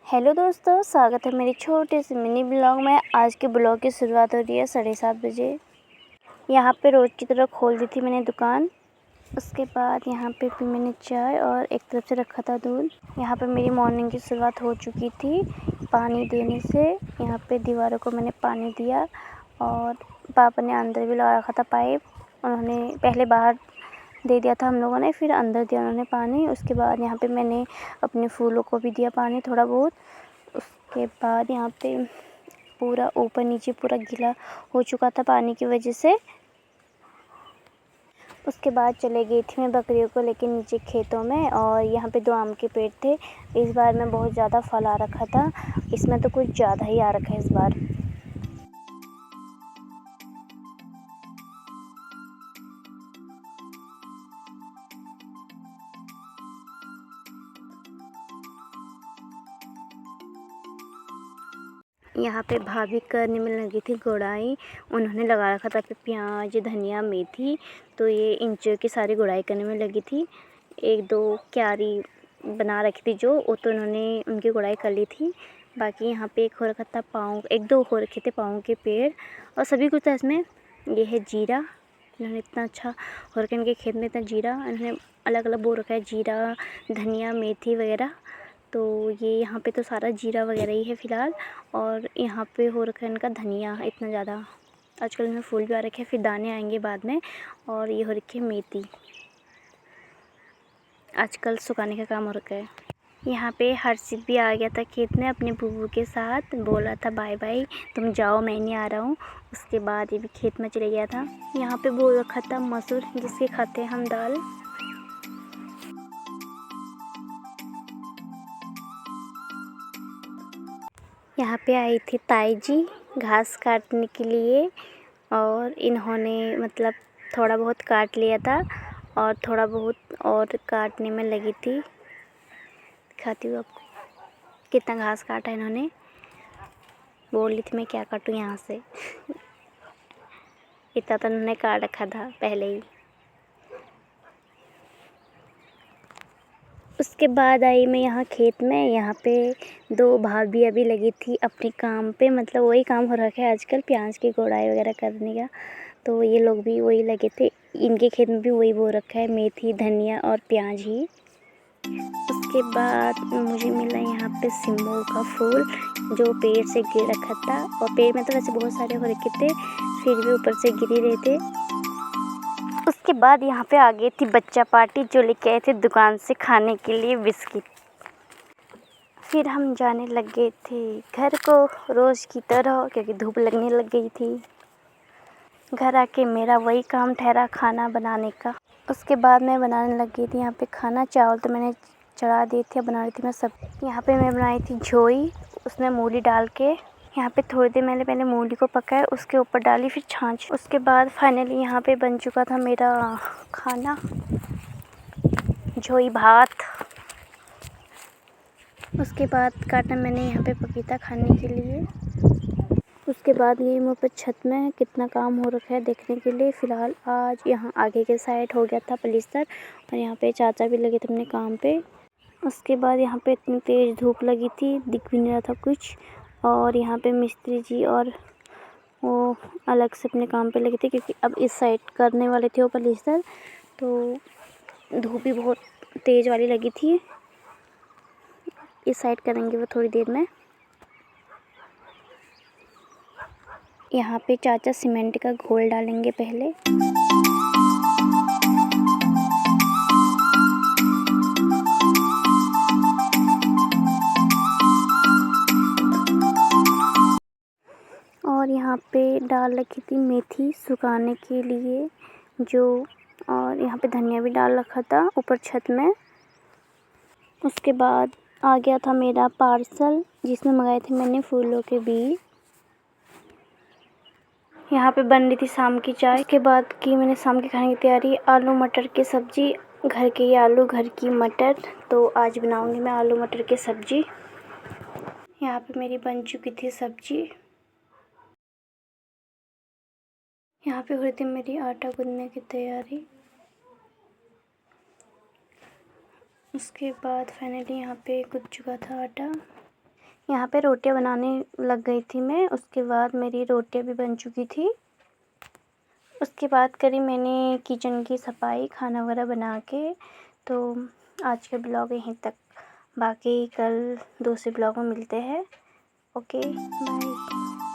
Hello दोस्तों, स्वागत है मेरे छोटे से मिनी ब्लॉग में। आज के ब्लॉग की शुरुआत हो रही है 7:30 बजे। यहाँ पे रोज़ की तरह खोल दी थी मैंने दुकान। उसके बाद यहाँ पे भी मैंने चाय और एक तरफ से रखा था दूध। यहाँ पे मेरी मॉर्निंग की शुरुआत हो चुकी थी पानी देने से। यहाँ पे दीवारों को मैंने पानी दिया और पापा ने अंदर भी लगा रखा था पाइप। उन्होंने पहले बाहर दे दिया था हम लोगों ने, फिर अंदर दिया उन्होंने पानी। उसके बाद यहाँ पे मैंने अपने फूलों को भी दिया पानी थोड़ा बहुत। उसके बाद यहाँ पे पूरा ऊपर नीचे पूरा गीला हो चुका था पानी की वजह से। उसके बाद चले गई थी मैं बकरियों को लेके नीचे खेतों में, और यहाँ पे 2 आम के पेड़ थे। इस बार में बहुत ज़्यादा फल आ रखा था, इसमें तो कुछ ज़्यादा ही आ रखा है इस बार। यहाँ पे भाभी करने में लगी थी गुड़ाई। उन्होंने लगा रखा था प्याज, धनिया, मेथी, तो ये इंचों की सारी गुड़ाई करने में लगी थी। 1-2 क्यारी बना रखी थी जो, वो तो उन्होंने उनकी गुड़ाई कर ली थी। बाकी यहाँ पे एक हो रखा था पाँव, 1-2 हो रखे थे पाँव के पेड़, और सभी कुछ था इसमें। ये है जीरा, इन्होंने इतना अच्छा हो रखा है इनके खेत में, इतना जीरा इन्होंने अलग अलग बो रखा है, जीरा, धनिया, मेथी वगैरह। तो ये यहाँ पे तो सारा जीरा वगैरह ही है फ़िलहाल। और यहाँ पे हो रखा है इनका धनिया इतना ज़्यादा। आजकल इनमें फूल भी आ रखे हैं, फिर दाने आएंगे बाद में। और ये हो रखी है मेथी, आजकल सुखाने का काम हो रखा है। यहाँ पे हर्षित भी आ गया था खेत में अपने बुबू के साथ, बोला था बाय बाय, तुम जाओ मैं नहीं आ रहा हूँ। उसके बाद ये भी खेत में चले गया था। यहाँ पे बो रखा था मसूर, जिसके खाते हैं हम दाल। यहाँ पे आई थी ताई जी घास काटने के लिए, और इन्होंने मतलब थोड़ा बहुत काट लिया था और थोड़ा बहुत और काटने में लगी थी। दिखाती हूँ आपको कितना घास काटा इन्होंने। बोल रही थी मैं क्या काटूँ यहाँ से इतना तो इन्होंने काट रखा था पहले ही। उसके बाद आई मैं यहाँ खेत में। यहाँ पे 2 भाभी अभी लगी थी अपने काम पे, मतलब वही काम हो रखा है आजकल, प्याज की गुड़ाई वगैरह करने का। तो ये लोग भी वही लगे थे, इनके खेत में भी वही बो रखा है, मेथी, धनिया और प्याज ही। उसके बाद मुझे मिला यहाँ पे सिम्बो का फूल, जो पेड़ से गिर रखा था। और पेड़ में तो वैसे बहुत सारे हो रखे थे, फिर भी ऊपर से गिर ही रहे थे। उसके बाद यहाँ पे आ गई थी बच्चा पार्टी, जो लेके आए थे दुकान से खाने के लिए बिस्किट। फिर हम जाने लग गए थे घर को रोज़ की तरह, क्योंकि धूप लगने लग गई थी। घर आके मेरा वही काम ठहरा खाना बनाने का। उसके बाद मैं बनाने लग गई थी यहाँ पे खाना। चावल तो मैंने चढ़ा दिए थे, बना रही थी मैं सब। यहाँ पे मैं बनाई थी झोई, उसमें मूली डाल के। यहाँ पे थोड़ी देर मैंने पहले मूली को पकाया, उसके ऊपर डाली फिर छाछ। उसके बाद फाइनली यहाँ पे बन चुका था मेरा खाना, झोई भात। उसके बाद काटा मैंने यहाँ पे पपीता खाने के लिए। उसके बाद गई मैं ऊपर छत में, कितना काम हो रखा है देखने के लिए। फ़िलहाल आज यहाँ आगे के साइड हो गया था पलिस्तर, और यहाँ पे चाचा भी लगे थे अपने काम पे। उसके बाद यहाँ पे इतनी तेज़ धूप लगी थी, दिख भी नहीं रहा था कुछ। और यहाँ पे मिस्त्री जी और वो अलग से अपने काम पे लगे थे, क्योंकि अब इस साइड करने वाले थे वो पलिस्तर, तो धूप भी बहुत तेज़ वाली लगी थी। इस साइड करेंगे वो थोड़ी देर में। यहाँ पे चाचा सीमेंट का घोल डालेंगे पहले। और यहाँ पे डाल रखी थी मेथी सुखाने के लिए जो, और यहाँ पे धनिया भी डाल रखा था ऊपर छत में। उसके बाद आ गया था मेरा पार्सल, जिसमें मंगाए थे मैंने फूलों के बीज। यहाँ पे बन रही थी शाम की चाय। उसके बाद की मैंने शाम के खाने की तैयारी, आलू मटर की सब्ज़ी। घर के ये आलू, घर की मटर, तो आज बनाऊंगी मैं आलू मटर की सब्ज़ी। यहाँ पे मेरी बन चुकी थी सब्ज़ी। यहाँ पे हो रही थी मेरी आटा गूंदने की तैयारी। उसके बाद फाइनली यहाँ पे गुज चुका था आटा। यहाँ पे रोटियां बनाने लग गई थी मैं। उसके बाद मेरी रोटियां भी बन चुकी थी। उसके बाद करी मैंने किचन की सफाई, खाना वगैरह बना के। तो आज का ब्लॉग यहीं तक, बाकी कल दूसरे ब्लॉग में मिलते हैं। Okay, bye.